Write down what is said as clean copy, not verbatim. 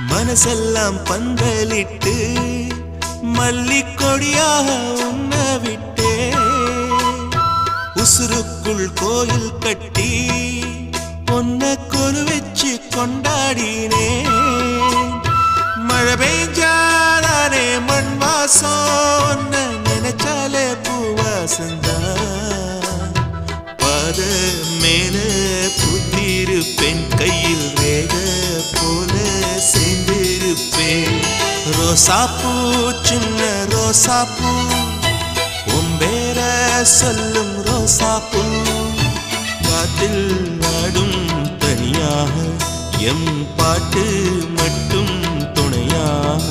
மனசெல்லாம் பந்தலிட்டு மல்லிக்கொடியாக உன்ன விட்டே உசுருக்குள் கோயில் கட்டி பொன்ன கொலு வச்சு கொண்டாடினே மழை பெய்ஞ்சாலே மண் வாசம் நினைச்சாலே பூவாசந்தான் பாத மேல புத்திருப்பேன் கையில் ரேக போல சேர்ந்திருப்பேன் ரோசாப்பூ சின்ன ரோசாப்பூ உம்பேர சொல்லும் ரோசாப்பூ காத்தில் நாடும் தனியாக எம் பாட்டு மட்டும் துணையாக